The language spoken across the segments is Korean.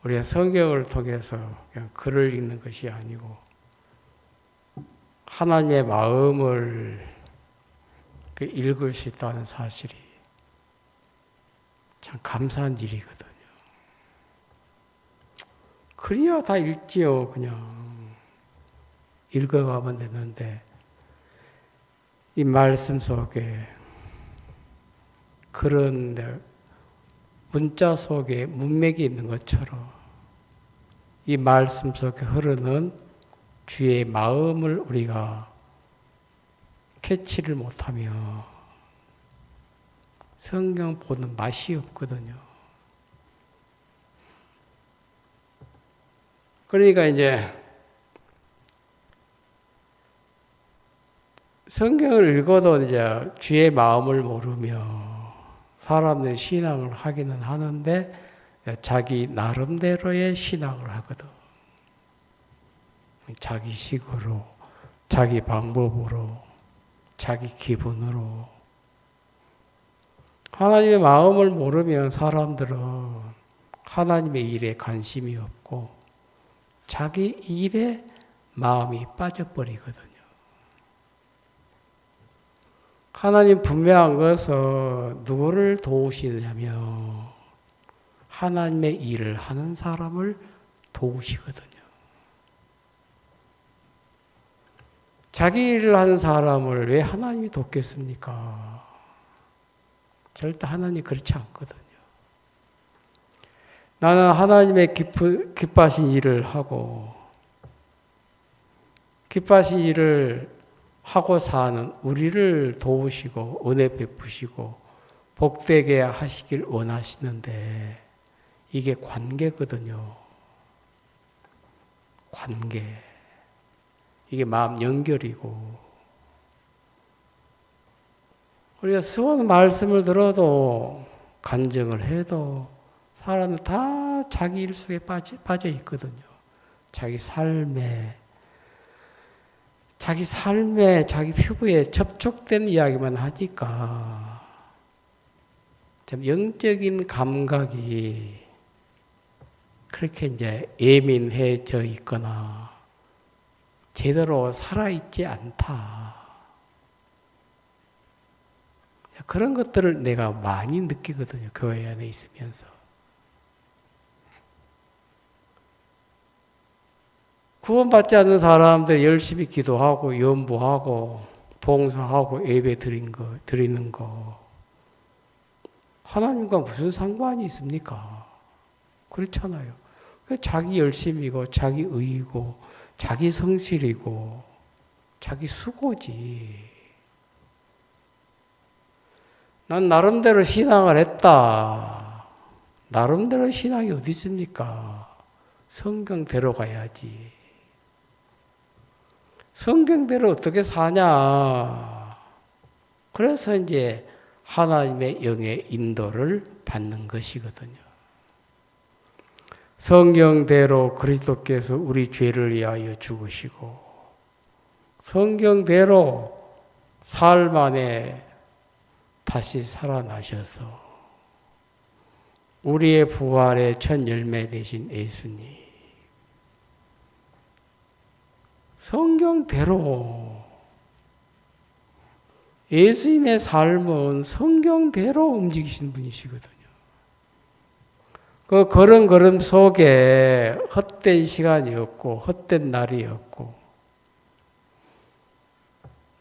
우리가 성경을 통해서 그냥 글을 읽는 것이 아니고 하나님의 마음을 읽을 수 있다는 사실이 참 감사한 일이거든요. 그래야 다 읽지요. 그냥 읽어가면 되는데 이 말씀 속에 그런 문자 속에 문맥이 있는 것처럼 이 말씀 속에 흐르는 주의 마음을 우리가 캐치를 못하면 성경 보는 맛이 없거든요. 그러니까 이제 성경을 읽어도 이제 주의 마음을 모르며 사람의 신앙을 하기는 하는데 자기 나름대로의 신앙을 하거든. 자기 식으로, 자기 방법으로, 자기 기분으로. 하나님의 마음을 모르면 사람들은 하나님의 일에 관심이 없고 자기 일에 마음이 빠져버리거든요. 하나님 분명한 것은 누구를 도우시냐면 하나님의 일을 하는 사람을 도우시거든요. 자기 일을 하는 사람을 왜 하나님이 돕겠습니까? 절대 하나님 그렇지 않거든요. 나는 하나님의 기뻐하신 일을 하고 기뻐하신 일을 하고 사는 우리를 도우시고 은혜 베푸시고 복되게 하시길 원하시는데 이게 관계거든요. 관계. 이게 마음 연결이고 우리가 수많은 말씀을 들어도 간증을 해도 사람은 다 자기 일 속에 빠져 있거든요. 자기 삶에 자기 피부에 접촉된 이야기만 하니까 참 영적인 감각이 그렇게 이제 예민해져 있거나 제대로 살아있지 않다. 그런 것들을 내가 많이 느끼거든요. 교회 안에 있으면서. 구원받지 않는 사람들 열심히 기도하고 연보하고 봉사하고 예배 드리는 거 하나님과 무슨 상관이 있습니까? 그렇잖아요. 자기 열심이고 자기 의이고 자기 성실이고 자기 수고지. 난 나름대로 신앙을 했다. 나름대로 신앙이 어디 있습니까? 성경대로 가야지. 성경대로 어떻게 사냐? 그래서 이제 하나님의 영의 인도를 받는 것이거든요. 성경대로 그리스도께서 우리 죄를 위하여 죽으시고 성경대로 삶 안에 다시 살아나셔서 우리의 부활의 첫 열매 되신 예수님 성경대로 예수님의 삶은 성경대로 움직이신 분이시거든요. 그 걸음걸음 속에 헛된 시간이었고 헛된 날이었고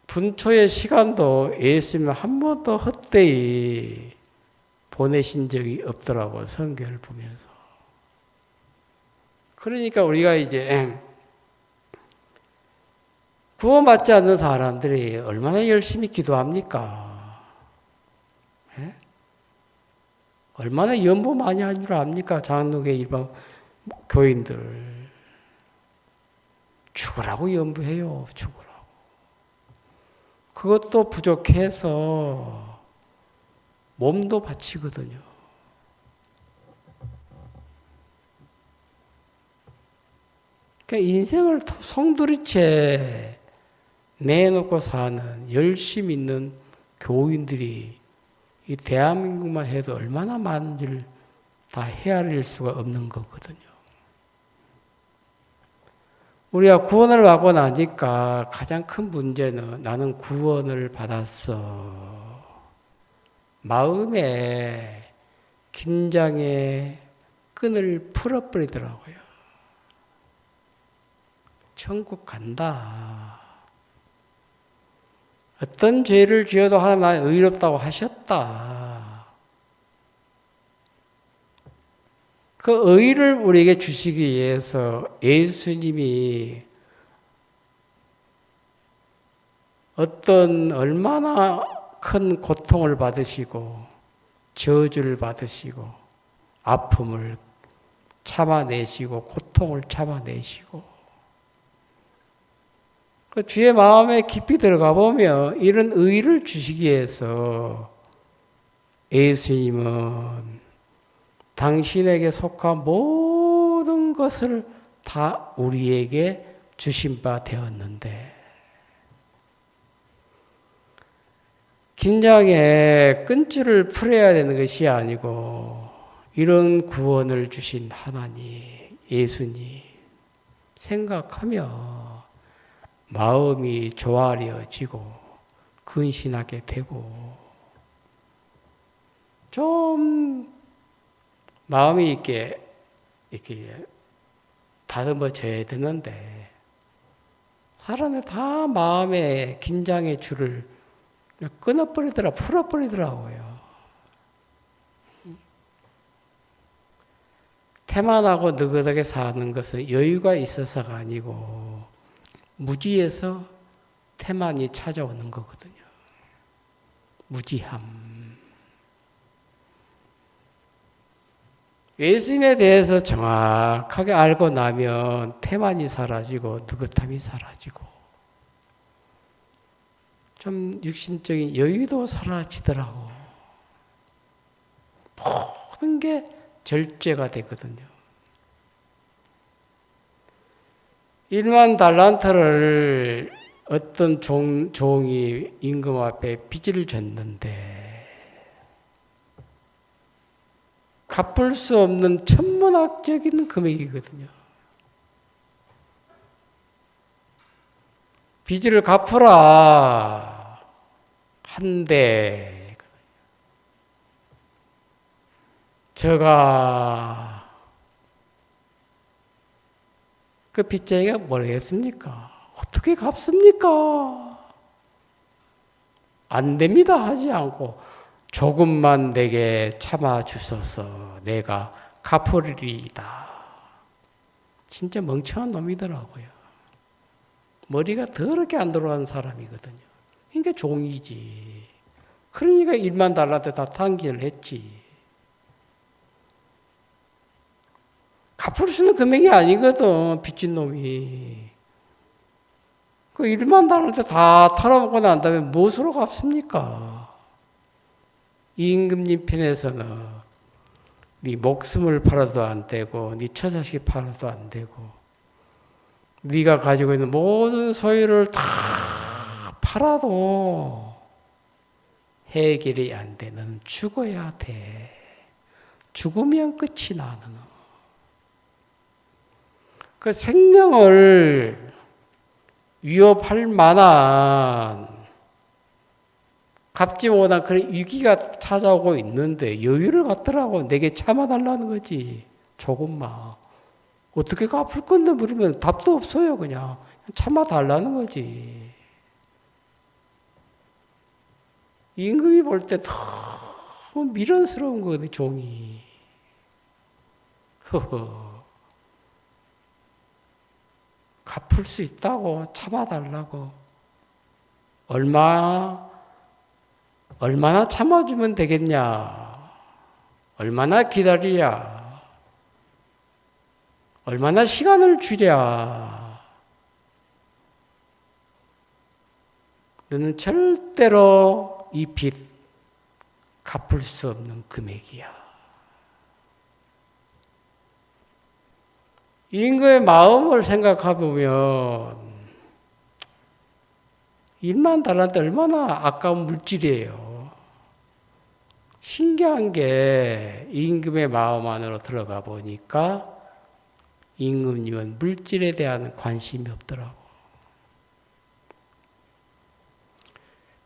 분초의 시간도 예수님 한 번도 헛되이 보내신 적이 없더라고요. 성경을 보면서. 그러니까 우리가 이제 구원받지 않는 사람들이 얼마나 열심히 기도합니까? 예? 얼마나 연보 많이 하는 줄 압니까? 장로교 일반 교인들. 죽으라고 연보해요. 죽으라고. 그것도 부족해서 몸도 바치거든요. 그러니까 인생을 송두리째 내놓고 사는 열심 있는 교인들이 이 대한민국만 해도 얼마나 많은지를 다 헤아릴 수가 없는 거거든요. 우리가 구원을 받고 나니까 가장 큰 문제는 나는 구원을 받았어. 마음에 긴장의 끈을 풀어버리더라고요. 천국 간다. 어떤 죄를 지어도 하나님 나를 의롭다고 하셨다. 그 의를 우리에게 주시기 위해서 예수님이 어떤 얼마나 큰 고통을 받으시고 저주를 받으시고 아픔을 참아내시고 고통을 참아내시고 그 주의 마음에 깊이 들어가 보면 이런 의를 주시기 위해서 예수님은 당신에게 속한 모든 것을 다 우리에게 주신 바 되었는데 긴장의 끈줄을 풀어야 되는 것이 아니고 이런 구원을 주신 하나님, 예수님 생각하며 마음이 조아려지고 근신하게 되고 좀 마음이 이렇게 다듬어져야 되는데 사람이 다 마음의 긴장의 줄을 풀어버리더라고요. 태만하고 느긋하게 사는 것은 여유가 있어서가 아니고 무지에서 태만이 찾아오는 거거든요. 무지함. 예수님에 대해서 정확하게 알고 나면 태만이 사라지고 느긋함이 사라지고 좀 육신적인 여유도 사라지더라고. 모든 게 절제가 되거든요. 1만 달란트를 어떤 종이 임금 앞에 빚을 졌는데 갚을 수 없는 천문학적인 금액이거든요. 빚을 갚으라 한데 저가 그 빚쟁이가 뭐라겠습니까? 어떻게 갚습니까? 안 됩니다 하지 않고 조금만 내게 참아 주소서 내가 갚으리이다. 진짜 멍청한 놈이더라고요. 머리가 더럽게 안 들어가는 사람이거든요. 그러니까 종이지. 그러니까 1만 달란트 다 탕진을 했지. 갚을 수 있는 금액이 아니거든, 빚진 놈이. 그 1만 달란트 다 털어먹고 난 다음에 무엇으로 갚습니까? 이 임금님 편에서는 네 목숨을 팔아도 안 되고 네 처자식 팔아도 안 되고 네가 가지고 있는 모든 소유를 다 팔아도 해결이 안 돼. 너는 죽어야 돼. 죽으면 끝이 나. 너는. 그 생명을 위협할 만한 갚지 못한 그런 위기가 찾아오고 있는데 여유를 갖더라고. 내게 참아달라는 거지. 조금만. 어떻게 갚을 건데 물으면 답도 없어요. 그냥 참아달라는 거지. 임금이 볼 때 너무 미련스러운 거거든. 종이. 허허. 갚을 수 있다고 참아달라고. 얼마나 참아주면 되겠냐? 얼마나 기다리랴? 얼마나 시간을 주랴? 너는 절대로 이 빚 갚을 수 없는 금액이야. 임금의 마음을 생각해보면 1만 달란트 얼마나 아까운 물질이에요. 신기한 게 임금의 마음 안으로 들어가 보니까 임금님은 물질에 대한 관심이 없더라고.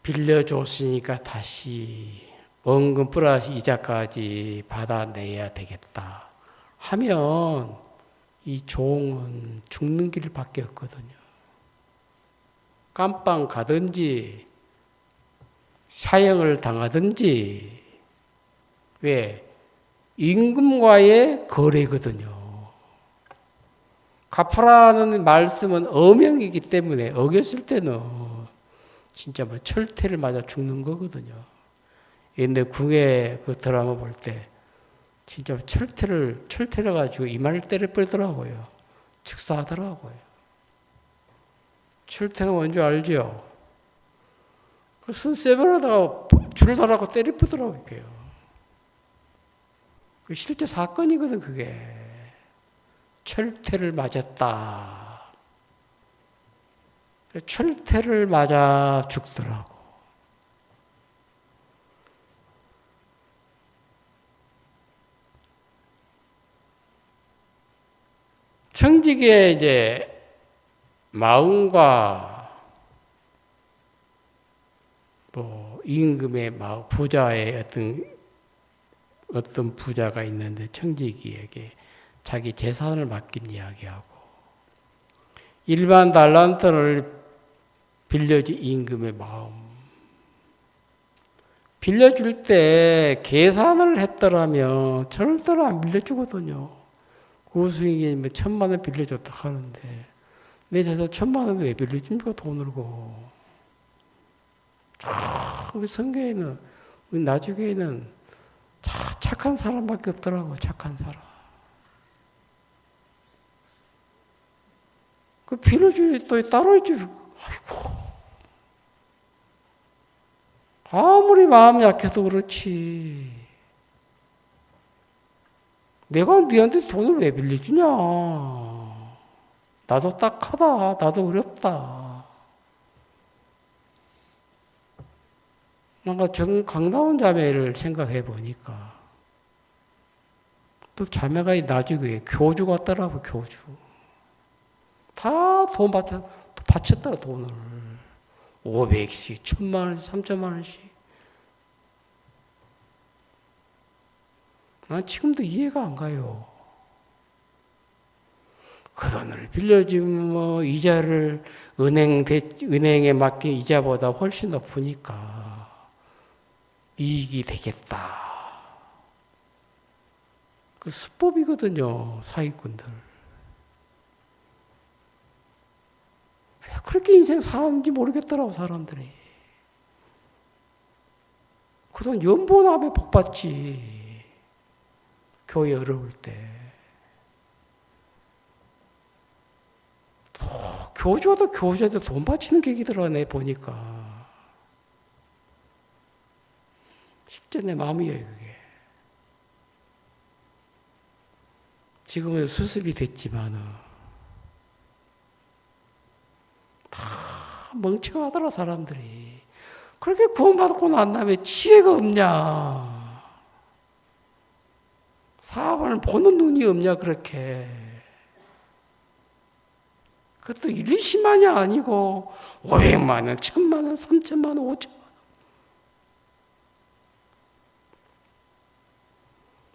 빌려줬으니까 다시 원금 플러스 이자까지 받아내야 되겠다 하면 이 종은 죽는 길밖에 없거든요. 깜빵 가든지 사형을 당하든지. 왜? 임금과의 거래거든요. 갚으라는 말씀은 어명이기 때문에 어겼을 때는 진짜 뭐 철퇴를 맞아 죽는 거거든요. 옛날 궁예 그 드라마 볼 때 진짜 철퇴를 가지고 이마를 때려버리더라고요. 즉사하더라고요. 철퇴가 뭔지 알죠? 그 순세벌하다가 줄을 달아고 때려버리더라고요. 그 실제 사건이거든, 그게. 철퇴를 맞았다. 철퇴를 맞아 죽더라고. 청직의 이제 마음과 뭐 임금의 마음, 부자의 어떤 부자가 있는데 청직이에게 자기 재산을 맡긴 이야기하고 일반 달란트를 빌려준 임금의 마음. 빌려줄 때 계산을 했더라면 절대로 안 빌려주거든요. 고수익이 1,000만 원 빌려줬다 하는데 내 재산 1,000만 원 왜 빌려줍니까? 돈으로. 우리 성경에는 우리 나중에는 다 착한 사람밖에 없더라고. 착한 사람. 그 빌려주기 또 따로 있지. 아이고. 아무리 마음 약해서 그렇지. 내가 너한테 돈을 왜 빌려주냐. 나도 딱하다. 나도 어렵다. 뭔가 강다운 자매를 생각해 보니까 또 자매가 나중에 교주 같더라고. 교주. 다 돈 바쳤더라. 돈을. 500씩, 1,000만 원씩, 3천만 원씩. 난 지금도 이해가 안 가요. 그 돈을 빌려주면 뭐 이자를 은행에 맡긴 이자보다 훨씬 높으니까 이익이 되겠다. 그 수법이거든요, 사기꾼들. 왜 그렇게 인생 사는지 모르겠더라고, 사람들이. 그 돈 연보남에 복 받지. 교회 어려울 때. 교주도 돈 바치는 객이더라, 내 보니까. 진짜 내 마음이에요, 그게. 지금은 수습이 됐지만은, 다 멍청하더라, 사람들이. 그렇게 구원받고 난 다음에 지혜가 없냐. 사업을 보는 눈이 없냐, 그렇게. 그것도 1, 20만이 아니고 500만 원, 1,000만 원, 3천만 원, 5천만 원.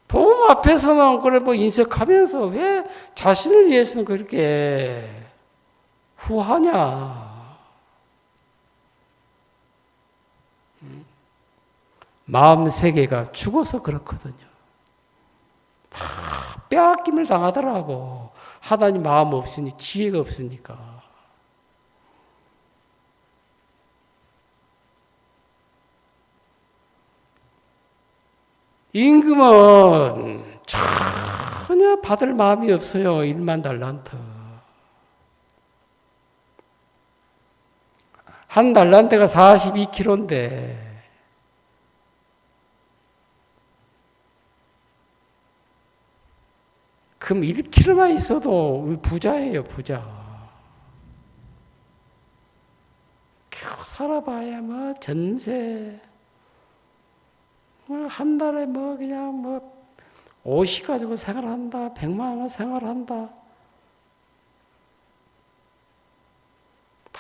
복음 앞에서는 그래 뭐 인색하면서 왜 자신을 위해서는 그렇게 후하냐. 마음 세계가 죽어서 그렇거든요. 다 빼앗김을 당하더라고. 하나님 마음 없으니 지혜가 없으니까. 임금은 전혀 받을 마음이 없어요. 1만 달란트. 한 달란트가 42kg인데 그럼 1kg만 있어도 부자예요, 부자. 살아봐야 뭐 전세, 뭐 한 달에 뭐 그냥 뭐 50 가지고 생활한다, 100만 원 생활한다.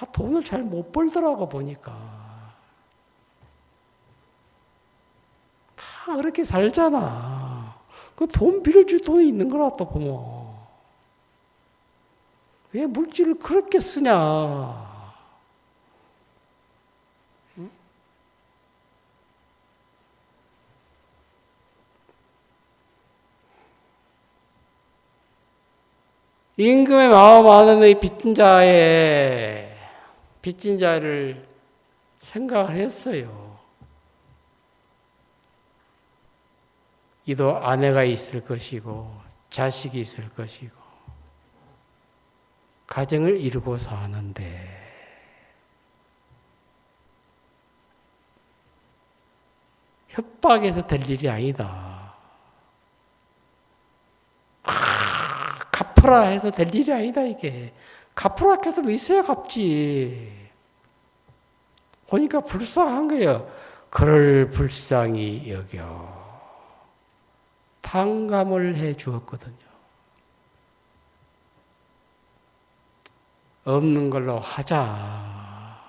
다 돈을 잘 못 벌더라고 보니까. 다 그렇게 살잖아. 그 돈 빌려줄 돈이 있는 거라 또 보면. 왜 물질을 그렇게 쓰냐. 임금의 마음 안에 빚진 자를 생각을 했어요. 이도 아내가 있을 것이고 자식이 있을 것이고 가정을 이루고 사는데 협박해서 될 일이 아니다. 갚으라 해서 될 일이 아니다 이게. 갚으라 해서 있어야 갚지. 보니까 불쌍한 거예요. 그를 불쌍히 여겨 탕감을 해 주었거든요. 없는 걸로 하자.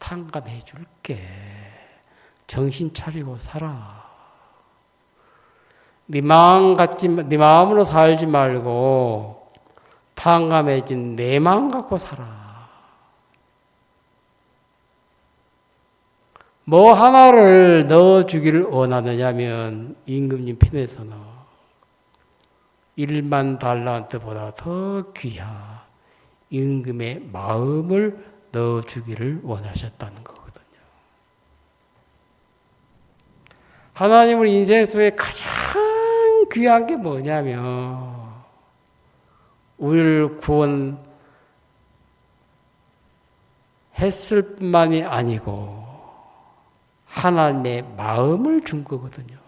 탕감해 줄게. 정신 차리고 살아. 네 마음으로 살지 말고 탕감해진 내 마음 갖고 살아. 뭐 하나를 넣어주기를 원하느냐면 임금님 편에서는 1만 달란트보다 더 귀한 임금의 마음을 넣어주기를 원하셨다는 거거든요. 하나님 우리 인생 속에 가장 귀한 게 뭐냐면 우리를 구원했을 뿐만이 아니고 하나님의 마음을 준 거거든요.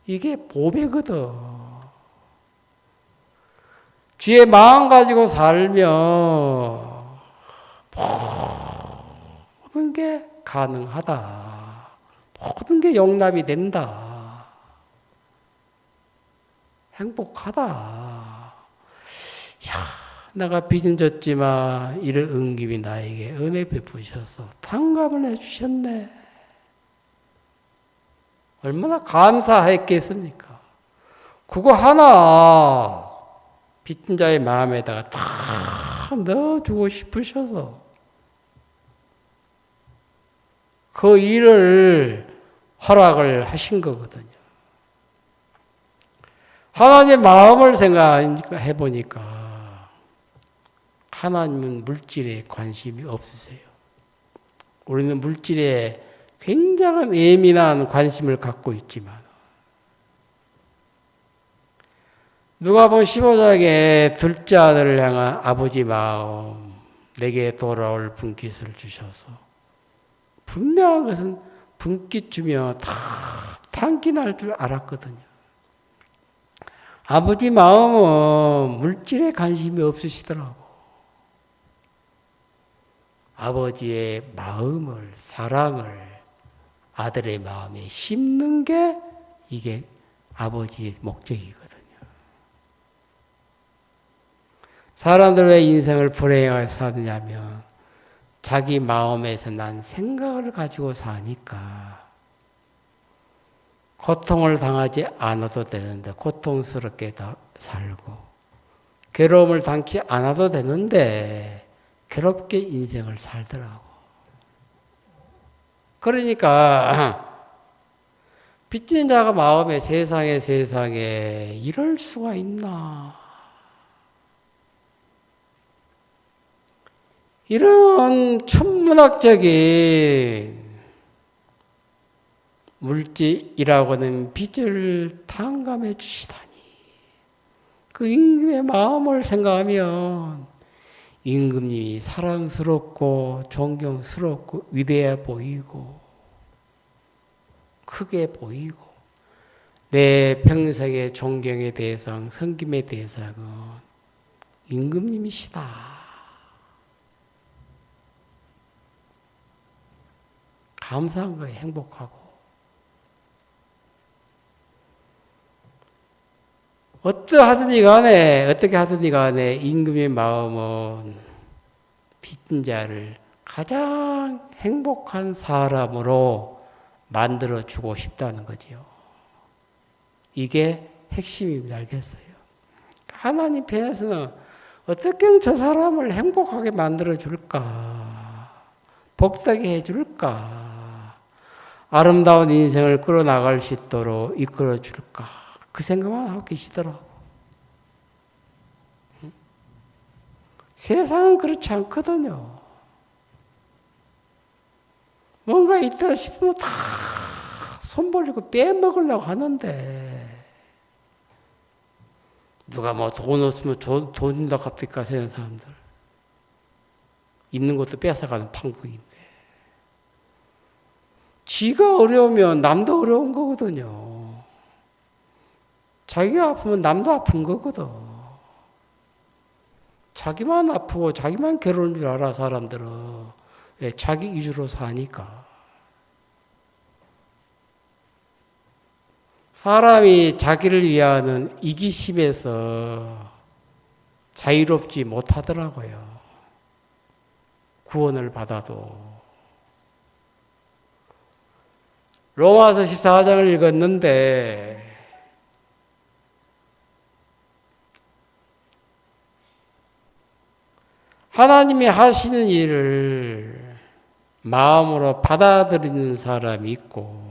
이게 보배거든. 주의 마음 가지고 살면 모든 게 가능하다. 모든 게 용납이 된다. 행복하다. 야, 내가 빚은 졌지만 이런 은김이 나에게 은혜 베푸셔서 탕감을 해주셨네. 얼마나 감사했겠습니까? 그거 하나 빚진 자의 마음에다가 다 넣어주고 싶으셔서 그 일을 허락을 하신 거거든요. 하나님의 마음을 생각해 보니까 하나님은 물질에 관심이 없으세요. 우리는 물질에 굉장한 예민한 관심을 갖고 있지만 누가복음 15장에 둘째 아들을 향한 아버지 마음 내게 돌아올 분깃을 주셔서 분명한 것은 분깃 주며 다 탄기 날 줄 알았거든요. 아버지 마음은 물질에 관심이 없으시더라고. 아버지의 마음을, 사랑을 아들의 마음에 심는 게 이게 아버지의 목적이거든요. 사람들 왜 인생을 불행하게 사느냐면 자기 마음에서 난 생각을 가지고 사니까 고통을 당하지 않아도 되는데 고통스럽게 살고 괴로움을 당치 않아도 되는데 괴롭게 인생을 살더라고. 그러니까 빚진 자가 마음에 세상에 이럴 수가 있나. 이런 천문학적인 물질이라고 하는 빚을 탕감해 주시다니. 그 임금의 마음을 생각하면 임금님이 사랑스럽고 존경스럽고 위대해 보이고 크게 보이고 내 평생의 존경의 대상, 섬김의 대상은 임금님이시다. 감사한 거예요. 행복하고. 어떠하든지 간에, 어떻게 하든지 간에 임금의 마음은 빚진 자를 가장 행복한 사람으로 만들어주고 싶다는 거지요. 이게 핵심입니다. 알겠어요? 하나님 편에서는 어떻게 하면 저 사람을 행복하게 만들어줄까? 복되게 해줄까? 아름다운 인생을 끌어나갈 수 있도록 이끌어줄까? 그 생각만 하고 계시더라고. 세상은 그렇지 않거든요. 뭔가 있다 싶으면 다 손 벌리고 빼먹으려고 하는데, 누가 뭐 돈 없으면 돈 준다 갑자기 하는 사람들. 있는 것도 뺏어가는 방법인데. 지가 어려우면 남도 어려운 거거든요. 자기가 아프면 남도 아픈 거거든. 자기만 아프고 자기만 괴로운 줄 알아, 사람들은. 왜? 자기 위주로 사니까. 사람이 자기를 위하는 이기심에서 자유롭지 못하더라고요. 구원을 받아도. 로마서 14장을 읽었는데 하나님이 하시는 일을 마음으로 받아들이는 사람이 있고,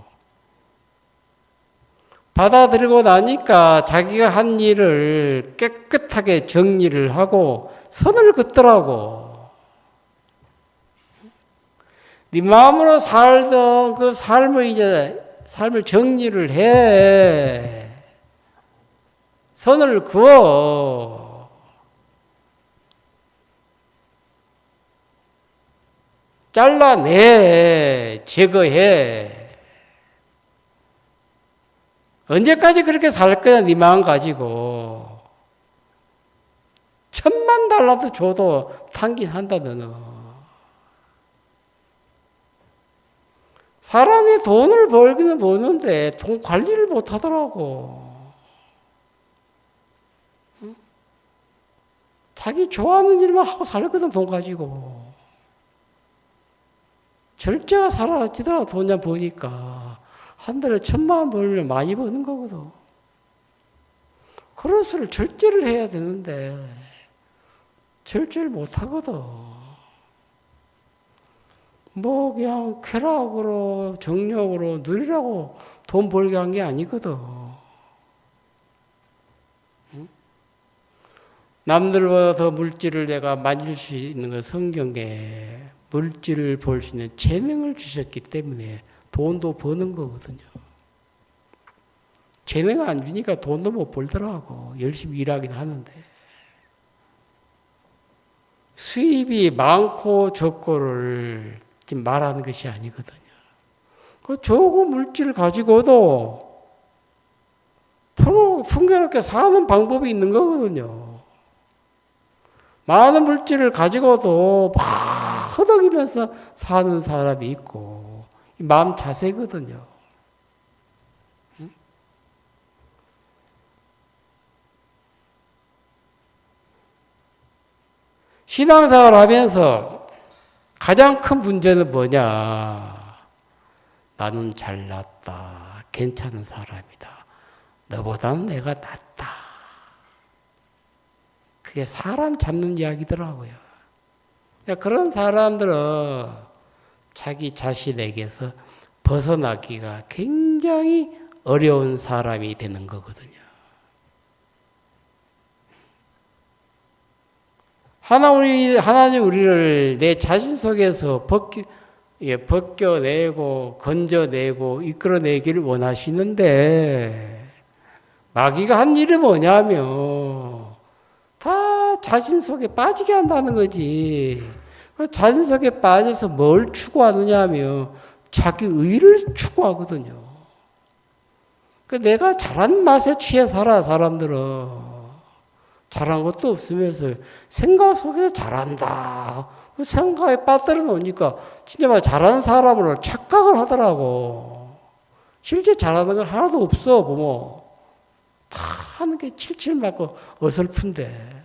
받아들이고 나니까 자기가 한 일을 깨끗하게 정리를 하고 선을 긋더라고. 네 마음으로 살던 그 삶을 정리를 해. 선을 그어. 잘라내. 제거해. 언제까지 그렇게 살 거야, 네 마음 가지고. $1000,000 줘도 탕긴 한다, 너는. 사람이 돈을 벌기는 버는데 돈 관리를 못 하더라고. 자기 좋아하는 일만 하고 살거든, 돈 가지고. 절제가 사라지더라고, 돈 버니까. 한 달에 1000,000원 벌면 많이 버는 거거든. 그것을 절제를 해야 되는데 절제를 못 하거든. 뭐 그냥 쾌락으로 정력으로 누리라고 돈 벌게 한 게 아니거든. 남들보다 더 물질을 내가 만질 수 있는 건 성경에 물질을 벌 수 있는 재능을 주셨기 때문에 돈도 버는 거거든요. 재능 안 주니까 돈도 못 벌더라고. 열심히 일하긴 하는데. 수입이 많고 적고를 지금 말하는 것이 아니거든요. 그 좋은 물질을 가지고도 풍요롭게 사는 방법이 있는 거거든요. 많은 물질을 가지고도 막 허덕이면서 사는 사람이 있고, 마음 자세거든요. 신앙생활 하면서 가장 큰 문제는 뭐냐? 나는 잘났다. 괜찮은 사람이다. 너보다는 내가 낫다. 그게 사람 잡는 이야기더라고요. 그런 사람들은 자기 자신에게서 벗어나기가 굉장히 어려운 사람이 되는 거거든요. 하나님 우리를 내 자신 속에서 벗겨내고 건져내고 이끌어내기를 원하시는데, 마귀가 한 일이 뭐냐면 다 자신 속에 빠지게 한다는 거지. 자신 속에 빠져서 뭘 추구하느냐 하면 자기 의를 추구하거든요. 내가 잘한 맛에 취해 살아, 사람들은. 잘한 것도 없으면서 생각 속에서 잘한다. 그 생각에 빠뜨려 놓으니까 진짜 막 잘하는 사람으로 착각을 하더라고. 실제 잘하는 건 하나도 없어, 보면. 다 하는 게 칠칠 맞고 어설픈데.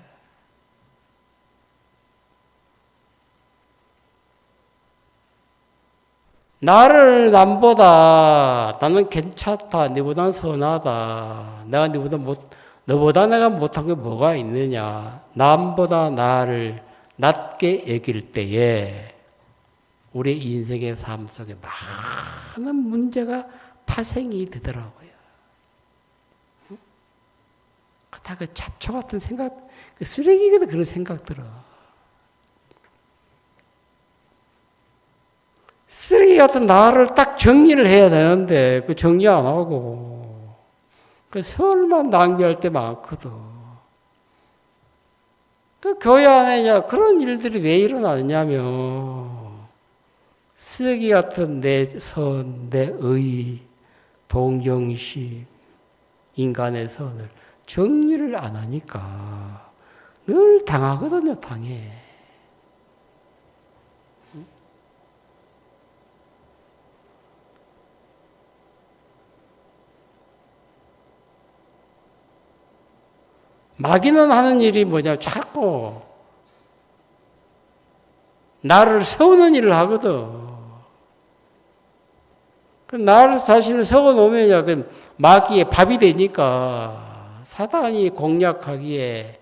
나를 남보다 나는 괜찮다. 너보다 선하다. 너보다 내가 못한 게 뭐가 있느냐. 남보다 나를 낮게 여길 때에 우리 인생의 삶 속에 많은 문제가 파생이 되더라고요. 다 그 잡초 같은 생각, 그 쓰레기거든, 그런 생각 들어. 쓰레기 같은 나를 딱 정리를 해야 되는데, 그 정리 안 하고, 그 설만 낭비할 때 많거든. 그 교회 안에 그런 일들이 왜 일어나냐면, 쓰레기 같은 내 선, 내 의, 동정심, 인간의 선을 정리를 안 하니까 늘 당하거든요, 당해. 마귀는 하는 일이 뭐냐, 자꾸 나를 세우는 일을 하거든. 나를 자신을 세워놓으면 그 마귀의 밥이 되니까 사단이 공략하기에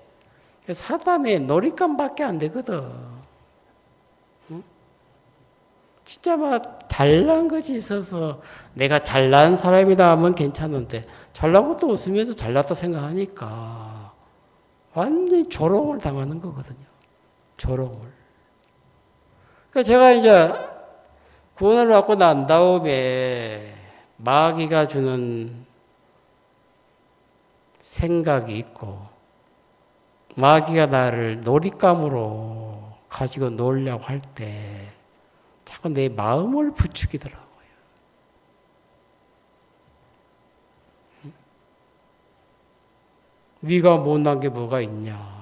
사단의 놀잇감밖에 안 되거든. 응? 진짜 막 잘난 것이 있어서 내가 잘난 사람이다 하면 괜찮은데 잘난 것도 없으면서 잘났다 생각하니까 완전히 조롱을 당하는 거거든요. 조롱을. 그러니까 제가 이제 구원을 받고 난 다음에 마귀가 주는 생각이 있고 마귀가 나를 놀잇감으로 가지고 놀려고 할 때 자꾸 내 마음을 부추기더라고요. 네가 못난 게 뭐가 있냐.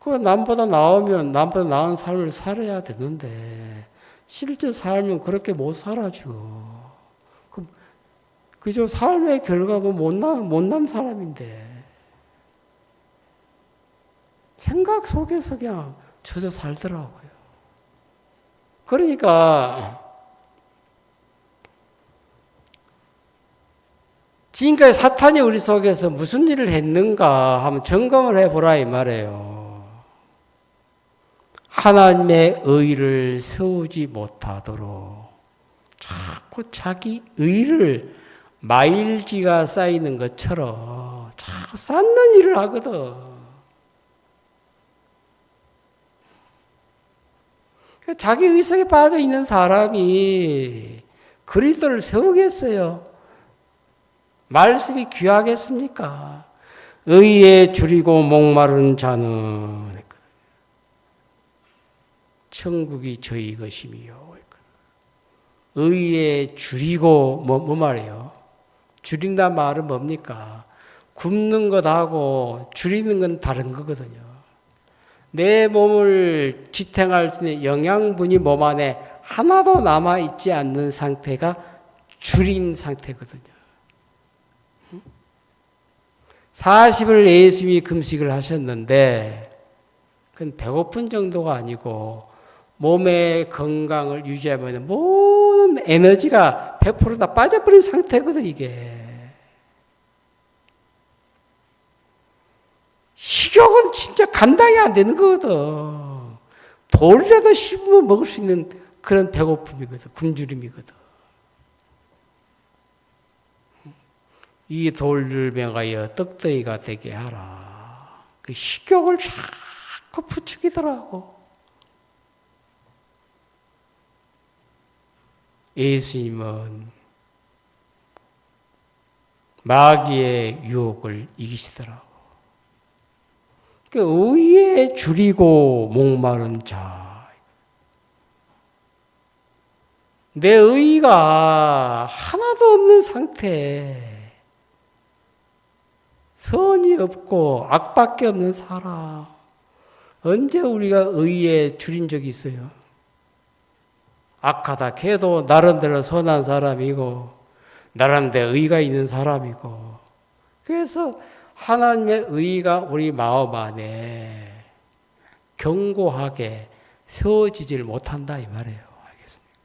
그 남보다 나은 삶을 살아야 되는데 실제 삶은 그렇게 못 살아죠. 그저 삶의 결과가 못난 사람인데 생각 속에서 그냥 젖어 살더라고요. 그러니까 지금까지 사탄이 우리 속에서 무슨 일을 했는가 한번 점검을 해보라 이 말이에요. 하나님의 의를 세우지 못하도록 자꾸 자기 의를 마일지가 쌓이는 것처럼 자꾸 쌓는 일을 하거든. 자기 의석에 빠져 있는 사람이 그리스도를 세우겠어요? 말씀이 귀하겠습니까? 의에 줄이고 목마른 자는 천국이 저희 것임이요. 의에 줄이고 뭐 말이에요? 줄인다 말은 뭡니까? 굶는 것하고 줄이는 건 다른 거거든요. 내 몸을 지탱할 수 있는 영양분이 몸 안에 하나도 남아있지 않는 상태가 줄인 상태거든요. 40을 예수님이 금식을 하셨는데 그건 배고픈 정도가 아니고 몸의 건강을 유지하면 모든 에너지가 100% 다 빠져버린 상태거든, 이게. 식욕은 진짜 감당이 안 되는 거거든. 돌이라도 씹으면 먹을 수 있는 그런 배고픔이거든, 굶주림이거든. 이 돌을 명하여 떡덩이가 되게 하라. 그 식욕을 자꾸 부추기더라고. 예수님은 마귀의 유혹을 이기시더라고. 그 의에 줄이고 목마른 자. 내 의가 하나도 없는 상태. 선이 없고 악밖에 없는 사람. 언제 우리가 의에 줄인 적이 있어요? 악하다 해도 나름대로 선한 사람이고 나름대로 의가 있는 사람이고. 그래서 하나님의 의가 우리 마음 안에 견고하게 세워지질 못한다 이 말이에요. 알겠습니까?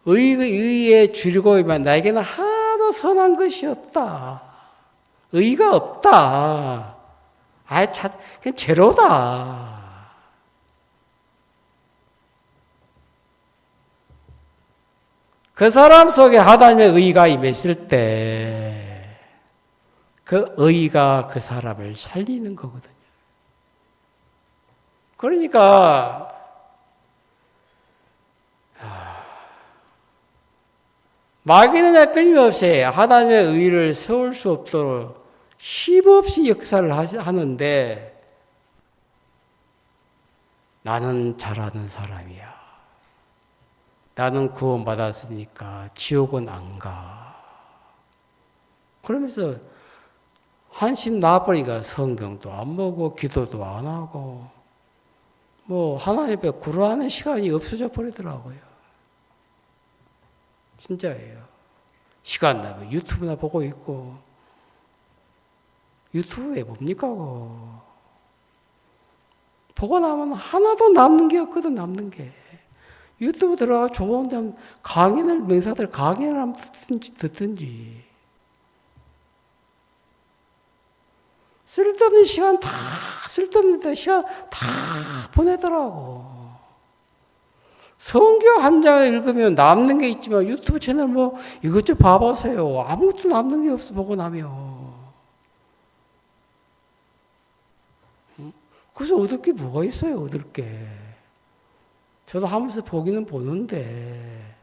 의에 줄이고 있면 나에게는 하나도 선한 것이 없다. 의가 없다. 그냥 제로다. 그 사람 속에 하나님의 의가 임했을 때 그 의가 그 사람을 살리는 거거든요. 그러니까 마귀는 끊임없이 하나님의 의를 세울 수 없도록 쉼없이 역사를 하는데 나는 잘하는 사람이야. 나는 구원받았으니까 지옥은 안 가. 그러면서 한심 나버리니까 성경도 안 보고 기도도 안 하고 뭐 하나님 앞에 구라하는 시간이 없어져 버리더라고요. 진짜예요. 시간 나면 유튜브나 보고 있고 유튜브 왜 봅니까? 보고 나면 하나도 남는 게 없거든. 남는 게. 유튜브 들어가 좋은 강의를 명사들 강의를 한번 듣든지 쓸데없는 시간 다 보내더라고. 성경 한 장을 읽으면 남는 게 있지만 유튜브 채널 뭐 이것 좀 봐보세요. 아무것도 남는 게 없어 보고 나면. 그래서 얻을 게 뭐가 있어요? 얻을 게. 저도 하면서 보기는 보는데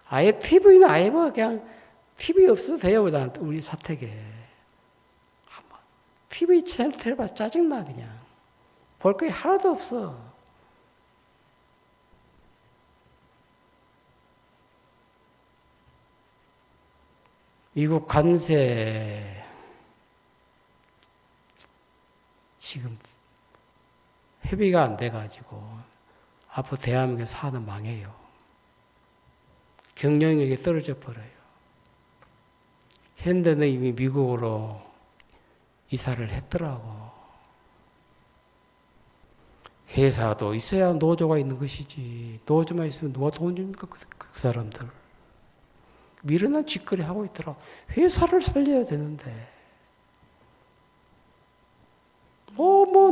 아예 TV는 아예 뭐 그냥 TV 없어도 돼요. 우리 사택에. TV 채널 틀어봐 짜증나 그냥. 볼 게 하나도 없어. 미국 관세 지금 협의가 안 돼가지고 앞으로 대한민국 사는 망해요. 경영력이 떨어져 버려요. 현대는 이미 미국으로 이사를 했더라고. 회사도 있어야 노조가 있는 것이지. 노조만 있으면 누가 돈 줍니까? 그 사람들. 미련한 짓거리 하고 있더라. 회사를 살려야 되는데.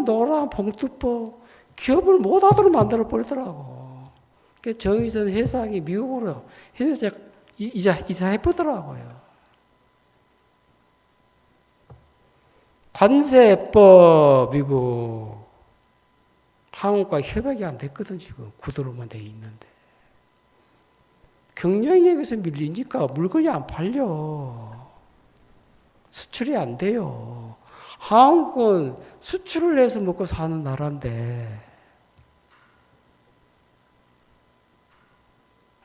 노란 봉투법 기업을 못 하도록 만들어 버리더라고. 그 정의선 회사기 미국으로 이사해보더라고요. 관세법 미국 한국과 협약이 안 됐거든 지금 구도로만 돼 있는데 경영력에서 밀리니까 물건이 안 팔려. 수출이 안 돼요. 한국은 수출을 해서 먹고 사는 나라인데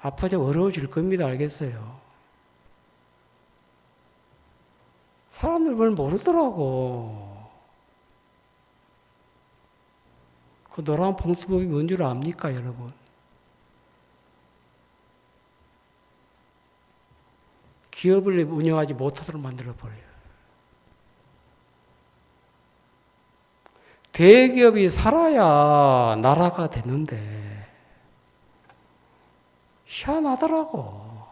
앞으로 좀 어려워질 겁니다. 알겠어요? 사람들 뭘 모르더라고. 그 노란 봉투법이 뭔 줄 압니까, 여러분? 기업을 운영하지 못하도록 만들어버려요. 대기업이 살아야 나라가 되는데, 희한하더라고.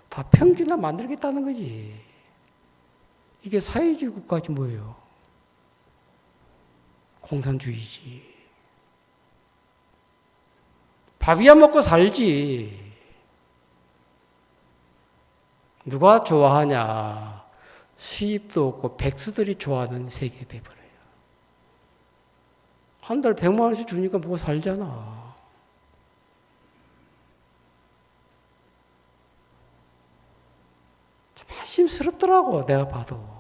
다 평균화 만들겠다는 거지. 이게 사회주의 국가지 뭐예요? 공산주의지. 밥이야 먹고 살지. 누가 좋아하냐? 수입도 없고 백수들이 좋아하는 세계 돼버려요. 한 달 100만 원씩 주니까 먹고 살잖아. 참 한심스럽더라고 내가 봐도.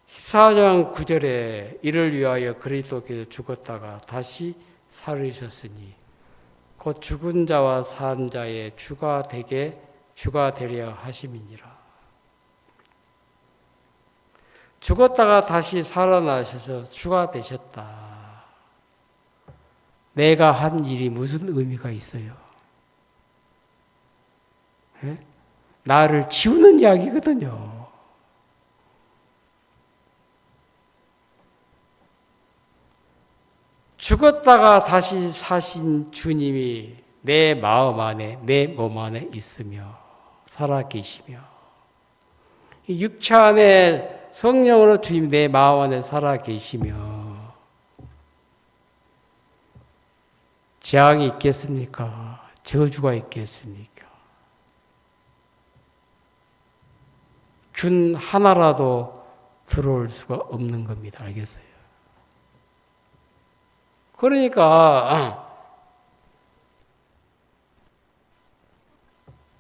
(14장 9절에) 이를 위하여 그리스도께서 죽었다가 다시 살으셨으니 곧 죽은 자와 산 자의 주가 되려 하심이니라. 죽었다가 다시 살아나셔서 주가 되셨다. 내가 한 일이 무슨 의미가 있어요? 네? 나를 지우는 이야기거든요. 죽었다가 다시 사신 주님이 내 마음 안에, 내 몸 안에 있으며 살아계시며 육체 안에 성령으로 주님 내 마음 안에 살아계시며 재앙이 있겠습니까? 저주가 있겠습니까? 균 하나라도 들어올 수가 없는 겁니다. 알겠어요? 그러니까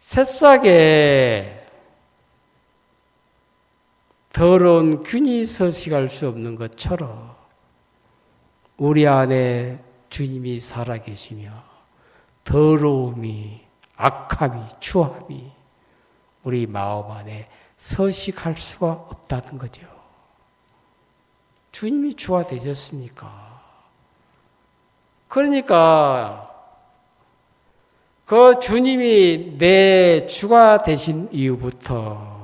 새싹에 더러운 균이 서식할 수 없는 것처럼 우리 안에 주님이 살아계시며 더러움이, 악함이, 추함이 우리 마음 안에 서식할 수가 없다는 거죠. 주님이 주가 되셨으니까. 그러니까 그 주님이 내 주가 되신 이후부터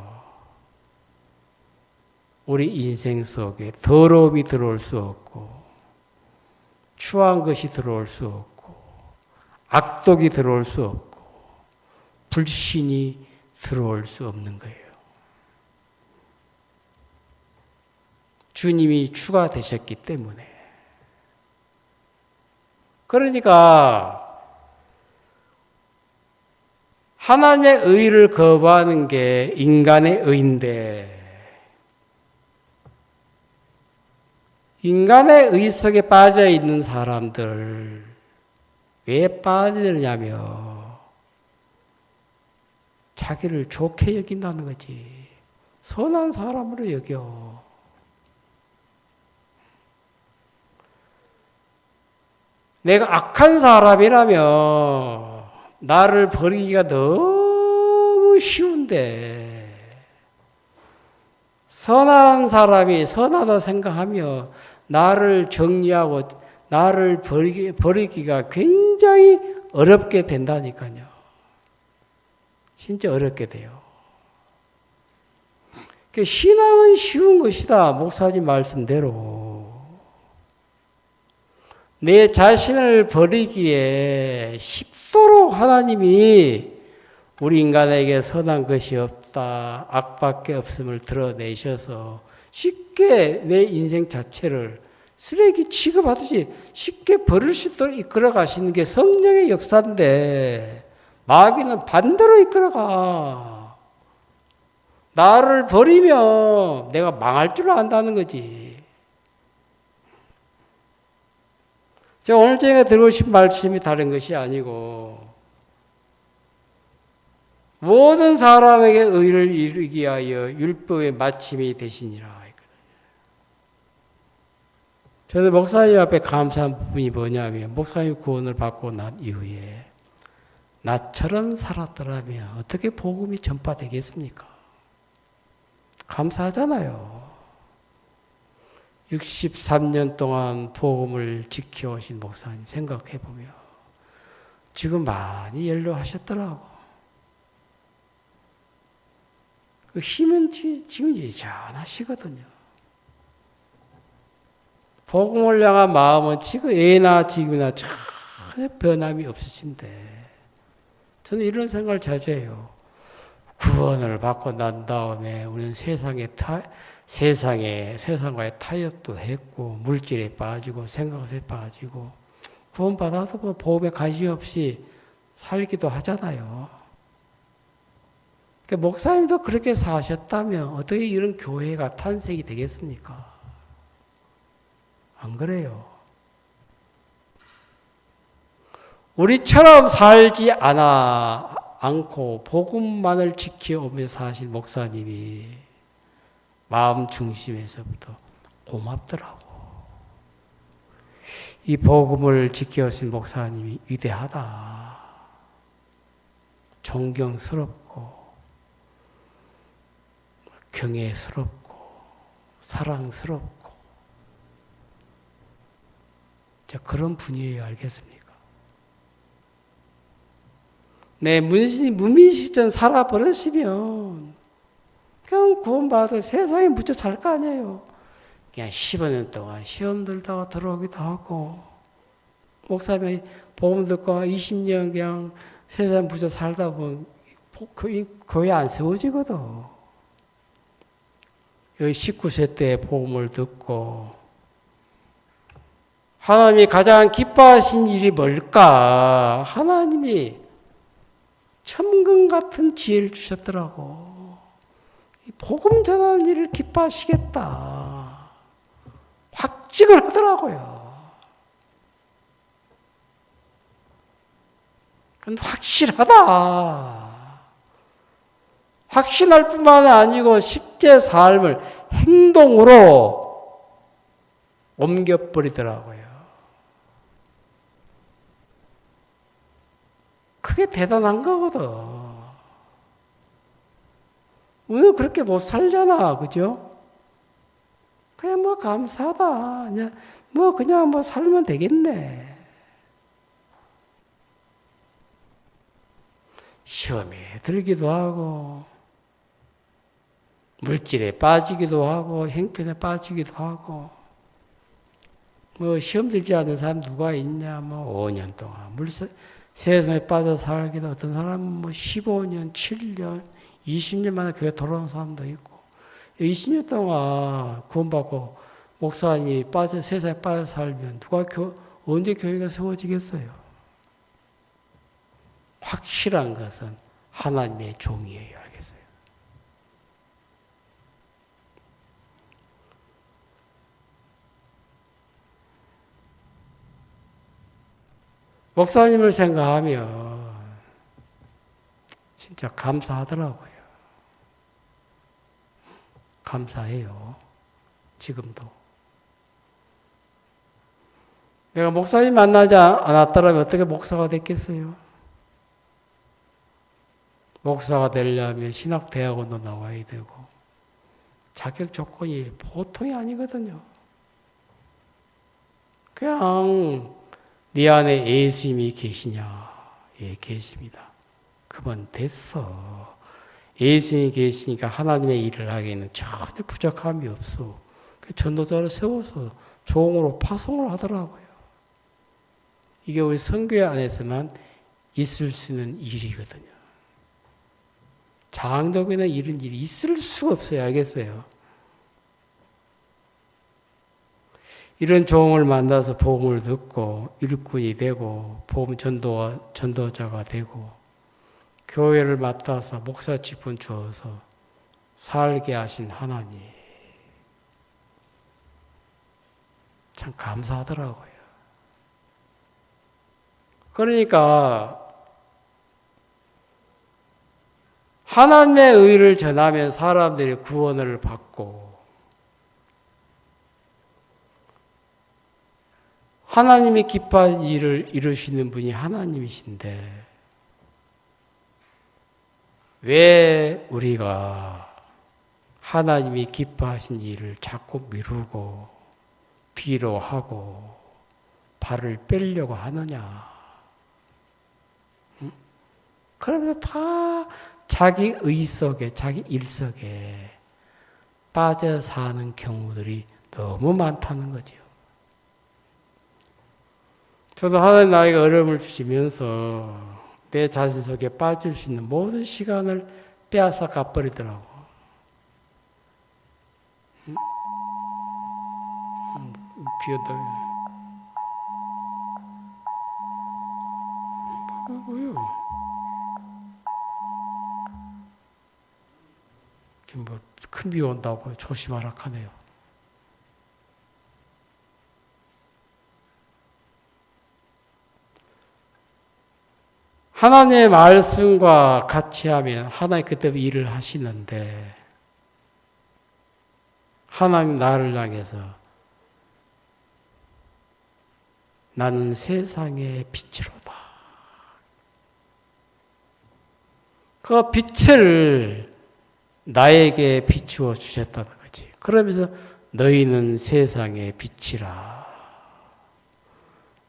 우리 인생 속에 더러움이 들어올 수 없고 추한 것이 들어올 수 없고 악독이 들어올 수 없고 불신이 들어올 수 없는 거예요. 주님이 주가 되셨기 때문에. 그러니까 하나님의 의를 거부하는 게 인간의 의인데 인간의 의 속에 빠져 있는 사람들 왜 빠지느냐며 자기를 좋게 여긴다는 거지. 선한 사람으로 여겨. 내가 악한 사람이라면 나를 버리기가 너무 쉬운데 선한 사람이 선하다고 생각하며 나를 정리하고 나를 버리기가 굉장히 어렵게 된다니까요. 진짜 어렵게 돼요. 신앙은 쉬운 것이다. 목사님 말씀대로. 내 자신을 버리기에 쉽도록 하나님이 우리 인간에게 선한 것이 없다, 악밖에 없음을 드러내셔서 쉽게 내 인생 자체를 쓰레기 취급하듯이 쉽게 버릴 수 있도록 이끌어 가시는 게 성령의 역사인데 마귀는 반대로 이끌어가. 나를 버리면 내가 망할 줄 안다는 거지. 제가 오늘 저희가 들어오신 말씀이 다른 것이 아니고 모든 사람에게 의를 이루기 위하여 율법의 마침이 되시니라. 저는 목사님 앞에 감사한 부분이 뭐냐면 목사님 구원을 받고 난 이후에 나처럼 살았더라면 어떻게 복음이 전파되겠습니까? 감사하잖아요. 63년 동안 복음을 지켜오신 목사님 생각해보면 지금 많이 연로하셨더라고. 그 힘은 지금 여전하시거든요. 복음을 향한 마음은 지금 예나 지금이나 전혀 변함이 없으신데 저는 이런 생각을 자주 해요. 구원을 받고 난 다음에 우리는 세상과의 타협도 했고 물질에 빠지고 생각에 빠지고 구원받아서 뭐 복음에 관심 없이 살기도 하잖아요. 그러니까 목사님도 그렇게 사셨다면 어떻게 이런 교회가 탄생이 되겠습니까? 안 그래요. 우리처럼 살지 않고 복음만을 지켜오며 사신 목사님이 마음 중심에서부터 고맙더라고. 이 복음을 지켜오신 목사님이 위대하다. 존경스럽고 경애스럽고 사랑스럽고 그런 분이에요. 알겠습니까? 내 무민시점 살아버렸으면 그냥 구원받아 세상에 무척 잘 거 아니에요. 그냥 15년 동안 시험 들다가 들어오기도 하고 목사님이 복음 듣고 20년 그냥 세상 부자 살다 보면 교회 안 세워지거든. 여기 19세 때 복음을 듣고 하나님이 가장 기뻐하신 일이 뭘까? 하나님이 천금 같은 지혜를 주셨더라고. 복음 전하는 일을 기뻐하시겠다. 확증을 하더라고요. 그건 확실하다. 확신할 뿐만 아니고 실제 삶을 행동으로 옮겨버리더라고요. 그게 대단한 거거든. 우리는 그렇게 못 살잖아. 그죠? 그냥 뭐 감사하다. 그냥 뭐 살면 되겠네. 시험에 들기도 하고, 물질에 빠지기도 하고, 형편에 빠지기도 하고, 뭐 시험 들지 않는 사람 누가 있냐? 뭐 5년 동안 세상에 빠져 살기도, 어떤 사람은 뭐 15년, 7년, 20년 만에 교회 돌아온 사람도 있고, 20년 동안 구원받고 목사님이 세상에 빠져 살면 언제 교회가 세워지겠어요? 확실한 것은 하나님의 종이에요. 알겠어요? 목사님을 생각하면 진짜 감사하더라고요. 감사해요. 지금도. 내가 목사님 만나지 않았더라면 어떻게 목사가 됐겠어요? 목사가 되려면 신학대학원도 나와야 되고 자격 조건이 보통이 아니거든요. 그냥 네 안에 예수님이 계시냐? 예, 계십니다. 그건 됐어. 예수님이 계시니까 하나님의 일을 하기에는 전혀 부족함이 없어. 전도자를 세워서 종으로 파송을 하더라고요. 이게 우리 선교회 안에서만 있을 수 있는 일이거든요. 장독에는 이런 일이 있을 수가 없어요. 알겠어요? 이런 종을 만나서 복음을 듣고 일꾼이 되고 복음 전도자가 되고 교회를 맡아서 목사 직분 주어서 살게 하신 하나님 참 감사하더라고요. 그러니까 하나님의 의를 전하면 사람들이 구원을 받고 하나님이 기뻐하는 일을 이루시는 분이 하나님이신데 왜 우리가 하나님이 기뻐하신 일을 자꾸 미루고 뒤로 하고 발을 빼려고 하느냐? 그러면서 다 자기 의 속에, 자기 일 속에 빠져 사는 경우들이 너무 많다는 거죠. 저도 하나님 나에게 어려움을 주시면서 내 자신 속에 빠질 수 있는 모든 시간을 빼앗아 가버리더라고. 비었다. 뭐요? 지금 뭐 큰 비 온다고 조심하라 하네요. 하나님의 말씀과 같이 하면 하나님 그때 일을 하시는데 하나님 나를 향해서 나는 세상의 빛이로다. 그 빛을 나에게 비추어 주셨다는 거지. 그러면서 너희는 세상의 빛이라.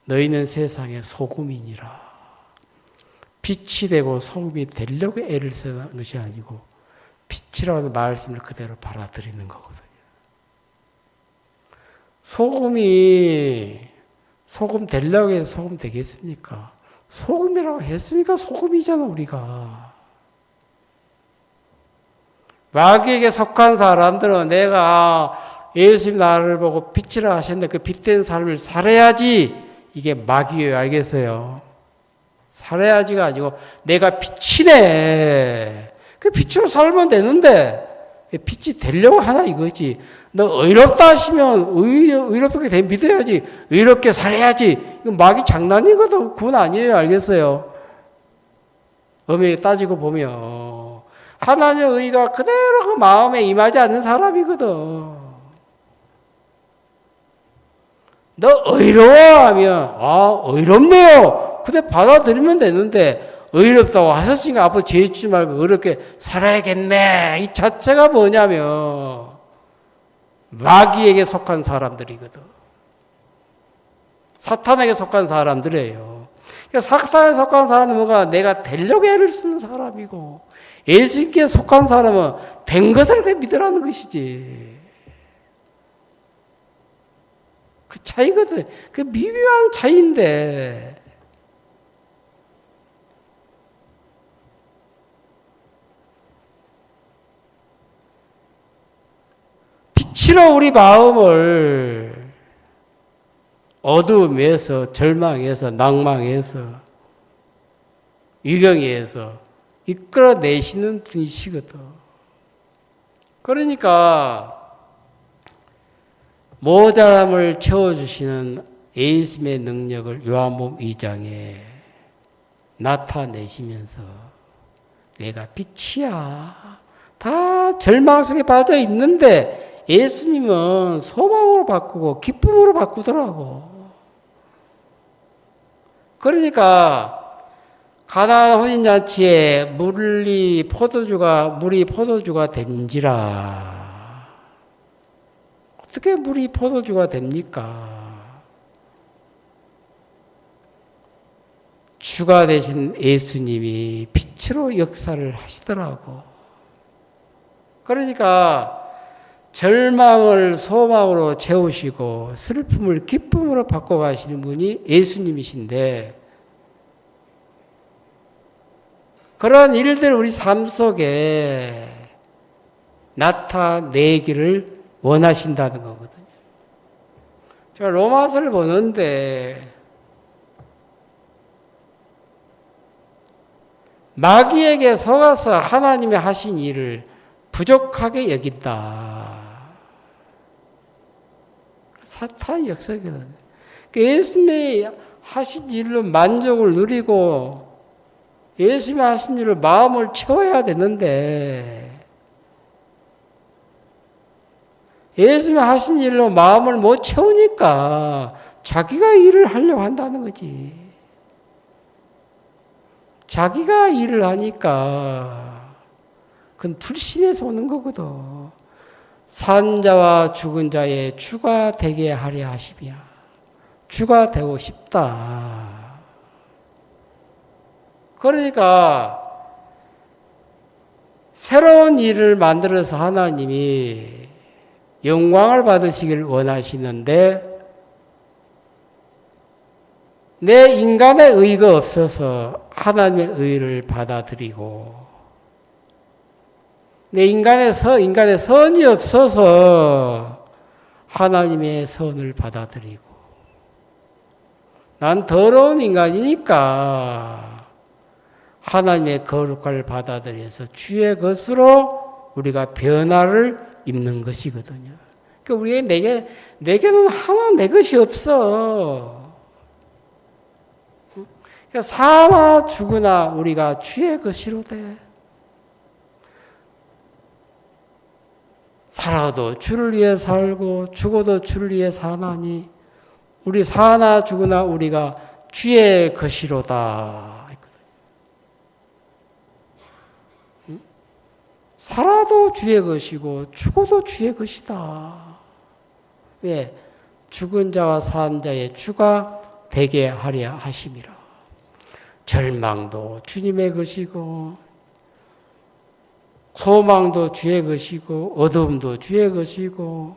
너희는 세상의 소금이니라. 빛이 되고 소금이 되려고 애를 쓰는 것이 아니고 빛이라는 말씀을 그대로 받아들이는 거거든요. 소금 되려고 해서 소금 되겠습니까? 소금이라고 했으니까 소금이잖아, 우리가. 마귀에게 속한 사람들은 내가 예수님 나를 보고 빛이라 하셨는데 그 빛된 삶을 살아야지, 이게 마귀예요. 알겠어요? 살아야지가 아니고 내가 빛이네. 그 빛으로 살면 되는데 빛이 되려고 하나 이거지. 너 의롭다 하시면 의롭게 믿어야지. 의롭게 살아야지. 이거 마귀 장난이거든. 그건 아니에요. 알겠어요? 엄밀히 따지고 보면 하나님의 의가 그대로 그 마음에 임하지 않는 사람이거든. 너 의로워하면 의롭네요. 그대 받아들이면 되는데 의롭다고 하셨으니까 앞으로 죄 짓지 말고 의롭게 살아야겠네. 이 자체가 뭐냐면 마귀에게 속한 사람들이거든. 사탄에게 속한 사람들이에요. 그러니까 사탄에 속한 사람은 뭐가 내가 되려고 애를 쓰는 사람이고 예수님께 속한 사람은 된 것을 믿으라는 것이지. 그 차이거든. 그 미묘한 차이인데 빛으로 우리 마음을 어두움에서 절망에서 낭망에서 유경에서 이끌어내시는 분이시거든. 그러니까 모자람을 채워주시는 예수님의 능력을 요한복음 2장에 나타내시면서 내가 빛이야. 다 절망 속에 빠져 있는데 예수님은 소망으로 바꾸고 기쁨으로 바꾸더라고. 그러니까 가나안 혼인잔치에 물이 포도주가 된지라. 어떻게 물이 포도주가 됩니까? 주가 되신 예수님이 빛으로 역사를 하시더라고. 그러니까 절망을 소망으로 채우시고 슬픔을 기쁨으로 바꿔가시는 분이 예수님이신데 그러한 일들을 우리 삶 속에 나타내기를 원하신다는 거거든요. 제가 로마서를 보는데 마귀에게 속아서 하나님이 하신 일을 부족하게 여긴다. 사탄의 역사거든요. 예수님이 하신 일로 만족을 누리고 예수님이 하신 일로 마음을 채워야 되는데 예수님이 하신 일로 마음을 못 채우니까 자기가 일을 하려고 한다는 거지. 자기가 일을 하니까 그건 불신에서 오는 거거든. 산 자와 죽은 자의 주가 되게 하려 하심이야. 주가 되고 싶다. 그러니까 새로운 일을 만들어서 하나님이 영광을 받으시길 원하시는데 내 인간의 의가 없어서 하나님의 의를 받아들이고 내 인간의 선이 없어서 하나님의 선을 받아들이고 난 더러운 인간이니까 하나님의 거룩을 받아들여서 주의 것으로 우리가 변화를 입는 것이거든요. 그러니까 내게는 하나 내 것이 없어. 그러니까 사나 죽으나 우리가 주의 것이로 돼. 살아도 주를 위해 살고 죽어도 주를 위해 사나니 우리 사나 죽으나 우리가 주의 것이로다. 살아도 주의 것이고 죽어도 주의 것이다. 왜? 죽은 자와 산 자의 주가 되게 하려 하심이라. 절망도 주님의 것이고 소망도 주의 것이고 어둠도 주의 것이고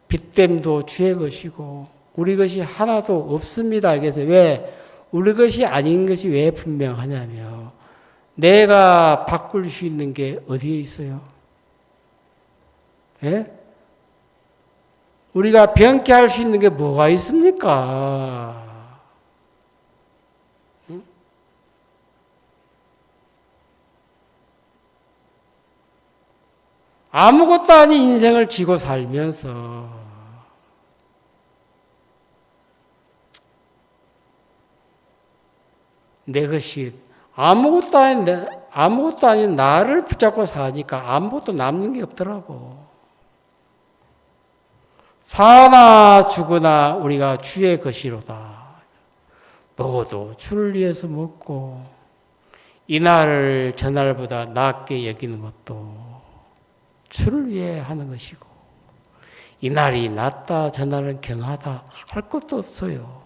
빛됨도 주의 것이고 우리 것이 하나도 없습니다. 알겠어요? 왜? 우리 것이 아닌 것이 왜 분명하냐면 내가 바꿀 수 있는 게 어디에 있어요? 예? 우리가 변케 할 수 있는 게 뭐가 있습니까? 응? 아무것도 아닌 인생을 지고 살면서 내 것이 아무것도 아닌 나를 붙잡고 사니까 아무것도 남는 게 없더라고. 사나 죽으나 우리가 주의 것이로다. 먹어도 주를 위해서 먹고 이날을 저날보다 낫게 여기는 것도 주를 위해 하는 것이고 이날이 낫다 저날은 경하다 할 것도 없어요.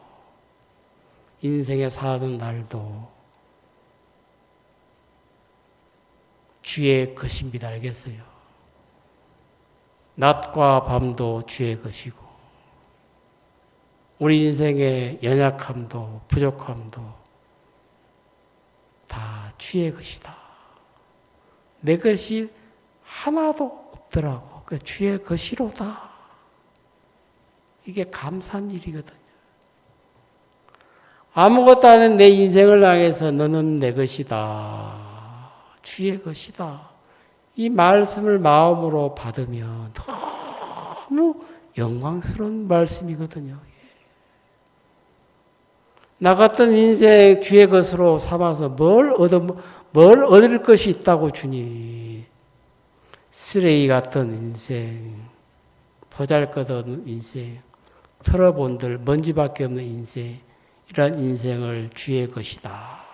인생에 사는 날도 주의 것입니다. 알겠어요? 낮과 밤도 주의 것이고 우리 인생의 연약함도 부족함도 다 주의 것이다. 내 것이 하나도 없더라고. 그 주의 것이로다. 이게 감사한 일이거든요. 아무것도 아닌 내 인생을 향해서 너는 내 것이다. 주의 것이다. 이 말씀을 마음으로 받으면 너무 영광스러운 말씀이거든요. 나 같은 인생 주의 것으로 삼아서 뭘 얻을 것이 있다고 주니? 쓰레기 같은 인생, 보잘것없는 인생, 털어본들 먼지밖에 없는 인생, 이런 인생을 주의 것이다.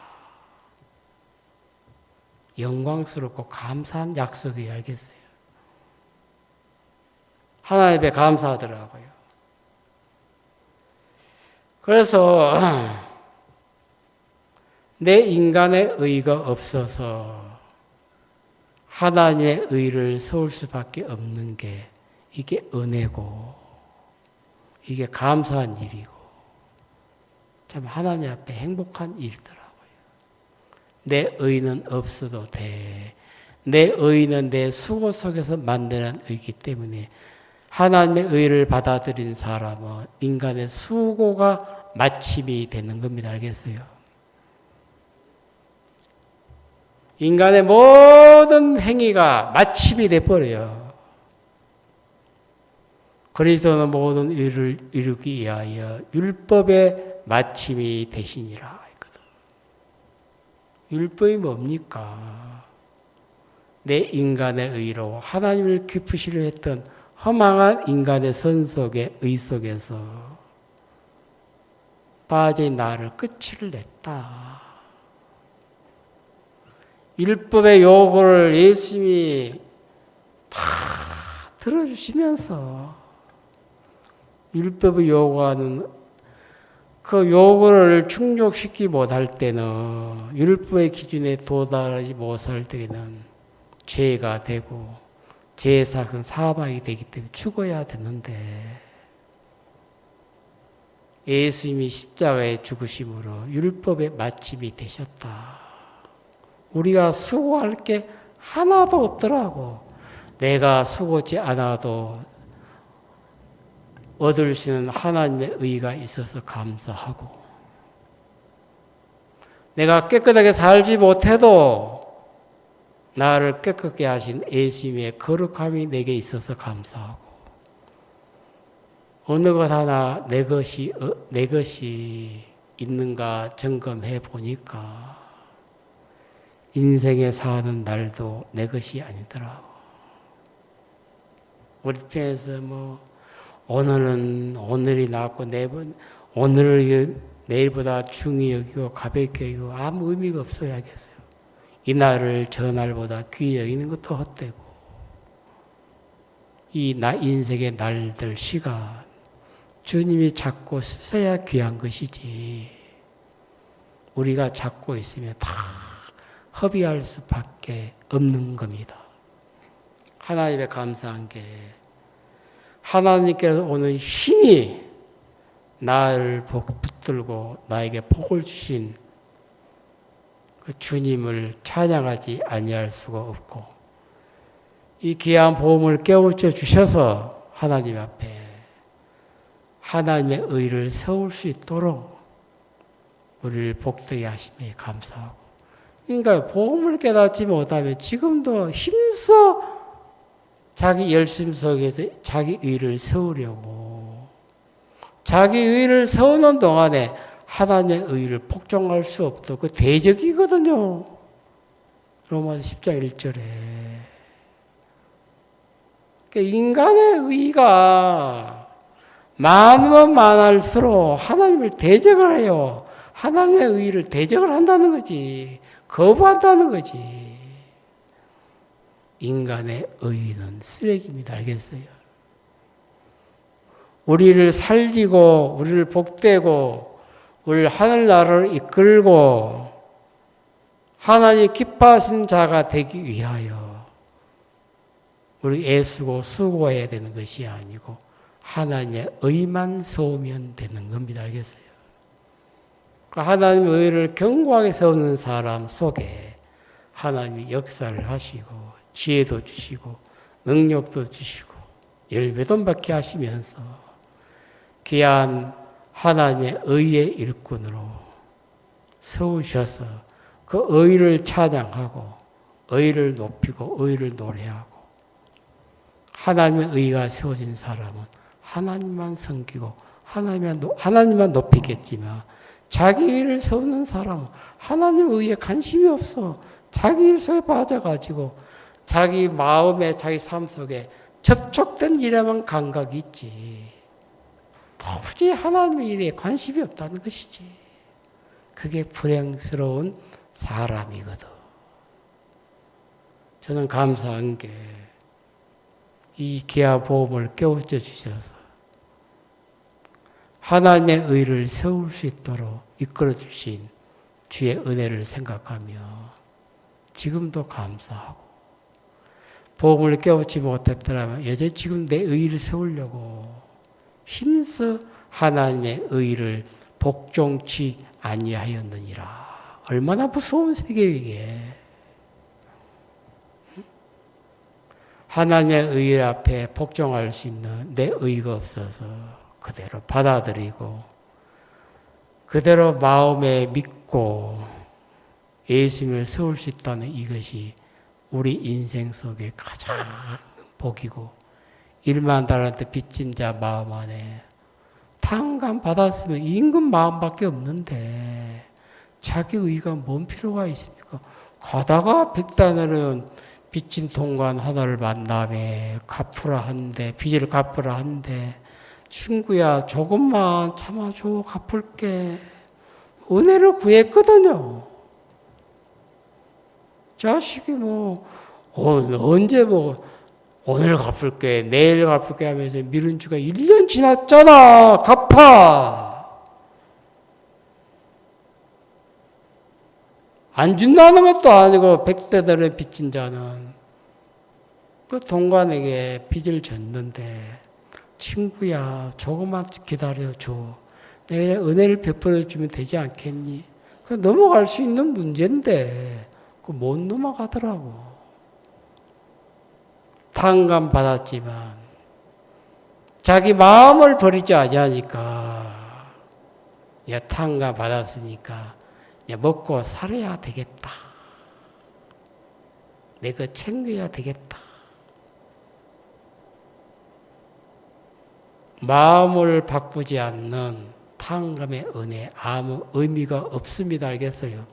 영광스럽고 감사한 약속이 알겠어요. 하나님께 감사하더라고요. 그래서 내 인간의 의가 없어서 하나님의 의를 세울 수밖에 없는 게 이게 은혜고 이게 감사한 일이고 참 하나님 앞에 행복한 일이더라고요. 내 의는 없어도 돼. 내 의는 내 수고 속에서 만드는 의이기 때문에 하나님의 의를 받아들인 사람은 인간의 수고가 마침이 되는 겁니다. 알겠어요? 인간의 모든 행위가 마침이 돼버려요. 그리스도는 모든 일을 이루기 위하여 율법의 마침이 되시니라. 율법이 뭡니까? 내 인간의 의로 하나님을 기쁘시려 했던 허망한 인간의 선 속의 의 속에서 빠진 나를 끝을 냈다. 율법의 요구를 예수님이 다 들어주시면서 율법의 요구하는 그 요구를 충족시키지 못할 때는 율법의 기준에 도달하지 못할 때는 죄가 되고 죄의 삭은 사망이 되기 때문에 죽어야 되는데 예수님이 십자가에 죽으심으로 율법의 마침이 되셨다. 우리가 수고할 게 하나도 없더라고. 내가 수고지 않아도 얻을 수 있는 하나님의 의가 있어서 감사하고 내가 깨끗하게 살지 못해도 나를 깨끗게 하신 예수님의 거룩함이 내게 있어서 감사하고 어느 것 하나 내 것이 있는가 점검해 보니까 인생에 사는 날도 내 것이 아니더라고. 우리 편에서 오늘은 오늘이 낫고 오늘을 내일보다 중히 여기고 가볍게 여기고 아무 의미가 없어야 하겠어요. 이날을 저날보다 귀히 여기는 것도 헛되고 이 인생의 날들 시간 주님이 잡고 쓰셔야 귀한 것이지 우리가 잡고 있으면 다 허비할 수밖에 없는 겁니다. 하나님의 감사한 게 하나님께서 오는 힘이 나를 붙들고 나에게 복을 주신 그 주님을 찬양하지 아니할 수가 없고 이 귀한 복음을 깨우쳐 주셔서 하나님 앞에 하나님의 의를 세울 수 있도록 우리를 복되게 하심에 감사하고 그러니까 복음을 깨닫지 못하면 지금도 힘써 자기 열심 속에서 자기 의를 세우려고 자기 의를 세우는 동안에 하나님의 의를 복종할 수 없도 그 대적이거든요. 로마서 10장 1절에. 그러니까 인간의 의가 많으면 많을수록 하나님을 대적을 해요. 하나님의 의를 대적을 한다는 거지. 거부한다는 거지. 인간의 의는 쓰레기입니다. 알겠어요? 우리를 살리고 우리를 복되고 우리를 하늘나라로 이끌고 하나님 기뻐하신 자가 되기 위하여 우리 애쓰고 수고해야 되는 것이 아니고 하나님의 의만 세우면 되는 겁니다. 알겠어요? 하나님의 의를 견고하게 세우는 사람 속에 하나님이 역사를 하시고 지혜도 주시고 능력도 주시고 열매도 받게 하시면서 귀한 하나님의 의의 일꾼으로 세우셔서 그 의를 찬양하고 의를 높이고 의를 노래하고 하나님의 의가 세워진 사람은 하나님만 섬기고 하나님만 높이겠지만 자기 의를 세우는 사람은 하나님 의에 관심이 없어. 자기 일 속에 빠져가지고 자기 마음에 자기 삶 속에 접촉된 일에만 감각이 있지. 도무지 하나님의 일에 관심이 없다는 것이지. 그게 불행스러운 사람이거든. 저는 감사한 게 이 귀한 복음을 깨우쳐 주셔서 하나님의 의를 세울 수 있도록 이끌어 주신 주의 은혜를 생각하며 지금도 감사하고 복음을 깨우치 못했더라면 여전히 지금 내 의를 세우려고 힘써 하나님의 의를 복종치 아니하였느니라. 얼마나 무서운 세계예요 이게. 하나님의 의 앞에 복종할 수 있는 내 의가 없어서 그대로 받아들이고 그대로 마음에 믿고 예수님을 세울 수 있다는 이것이 우리 인생 속에 가장 복이고 1만 달란트 빚진 자 마음 안에 탕감 받았으면 임금 마음밖에 없는데 자기 의가 뭔 필요가 있습니까? 가다가 100단으로는 빚진 동관 하나를 만남에 갚으라 한데 빚을 갚으라 한데 친구야 조금만 참아줘 갚을게 은혜를 구했거든요. 자식이 언제 오늘 갚을게 내일 갚을게 하면서 미룬 지가 1년 지났잖아. 갚아. 안 준다는 것도 아니고 100대들의 빚진 자는 그 동관에게 빚을 졌는데 친구야 조금만 기다려줘. 내가 은혜를 베풀어 주면 되지 않겠니? 그 넘어갈 수 있는 문제인데 그 못 넘어가더라고. 탕감 받았지만 자기 마음을 버리지 아니하니까 탕감 받았으니까 먹고 살아야 되겠다. 내가 챙겨야 되겠다. 마음을 바꾸지 않는 탕감의 은혜 아무 의미가 없습니다. 알겠어요?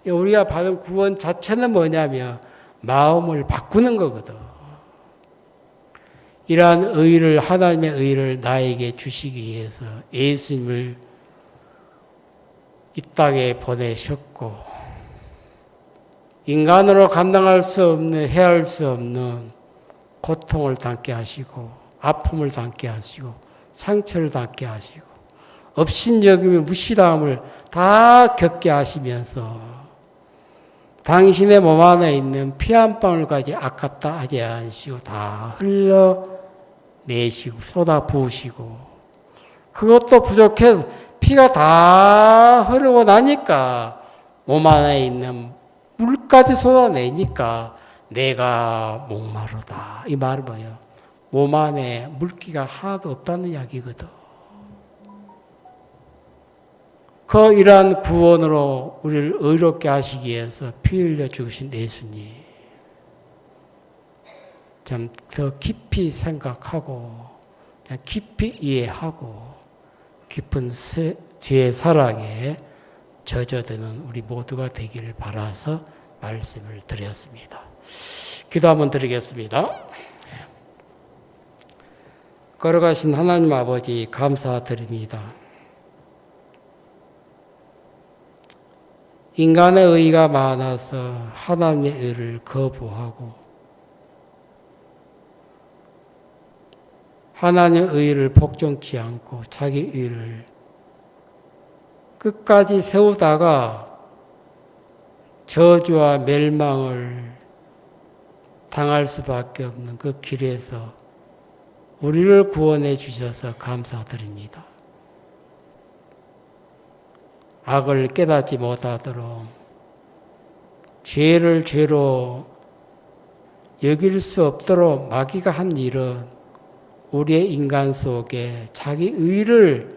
우리가 받은 구원 자체는 뭐냐면 마음을 바꾸는 거거든. 이러한 의를 하나님의 의를 나에게 주시기 위해서 예수님을 이 땅에 보내셨고 인간으로 감당할 수 없는 헤아릴 수 없는 고통을 담게 하시고 아픔을 담게 하시고 상처를 담게 하시고 업신여김의 무시당함을 다 겪게 하시면서 당신의 몸 안에 있는 피 한 방울까지 아깝다 하지 않으시고 다 흘러내시고 쏟아 부으시고 그것도 부족해서 피가 다 흐르고 나니까 몸 안에 있는 물까지 쏟아내니까 내가 목마르다. 이 말은 뭐예요? 몸 안에 물기가 하나도 없다는 이야기거든. 그 이러한 구원으로 우리를 의롭게 하시기 위해서 피 흘려 죽으신 예수님. 좀 더 깊이 생각하고 깊이 이해하고 깊은 죄의 사랑에 젖어드는 우리 모두가 되기를 바라서 말씀을 드렸습니다. 기도 한번 드리겠습니다. 걸어가신 하나님 아버지 감사드립니다. 인간의 의가 많아서 하나님의 의를 거부하고 하나님의 의를 복종치 않고 자기 의를 끝까지 세우다가 저주와 멸망을 당할 수밖에 없는 그 길에서 우리를 구원해 주셔서 감사드립니다. 악을 깨닫지 못하도록 죄를 죄로 여길 수 없도록 마귀가 한 일은 우리의 인간 속에 자기 의를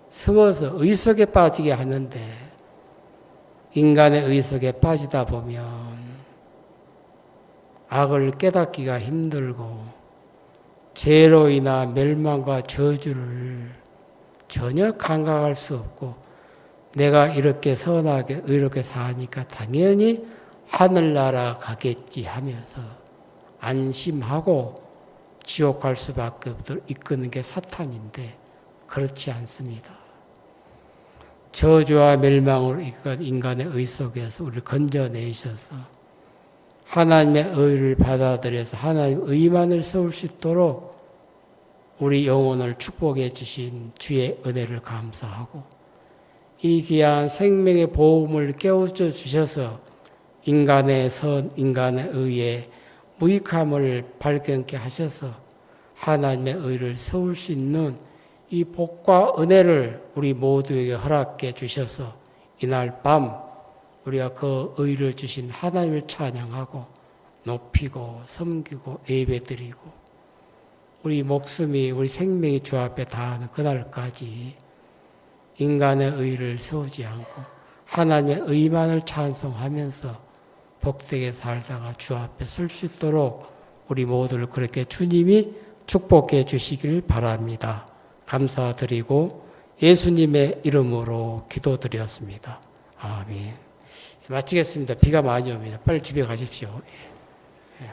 세워서 의 속에 빠지게 하는데 인간의 의 속에 빠지다 보면 악을 깨닫기가 힘들고 죄로 인한 멸망과 저주를 전혀 감각할 수 없고 내가 이렇게 선하게 의롭게 사니까 당연히 하늘나라 가겠지 하면서 안심하고 지옥 갈 수밖에 없도록 이끄는 게 사탄인데 그렇지 않습니다. 저주와 멸망으로 이끈 인간의 의 속에서 우리를 건져내셔서 하나님의 의를 받아들여서 하나님의 의만을 세울 수 있도록 우리 영혼을 축복해 주신 주의 은혜를 감사하고 이 귀한 생명의 보험을 깨우쳐 주셔서 인간의 선, 인간의 의에 무익함을 발견케 하셔서 하나님의 의를 세울 수 있는 이 복과 은혜를 우리 모두에게 허락해 주셔서 이날 밤 우리가 그 의를 주신 하나님을 찬양하고 높이고 섬기고 예배드리고 우리 목숨이 우리 생명이 주 앞에 닿는 그날까지 인간의 의를 세우지 않고 하나님의 의만을 찬송하면서 복되게 살다가 주 앞에 설 수 있도록 우리 모두를 그렇게 주님이 축복해 주시길 바랍니다. 감사드리고 예수님의 이름으로 기도드렸습니다. 아멘. 마치겠습니다. 비가 많이 옵니다. 빨리 집에 가십시오. 예.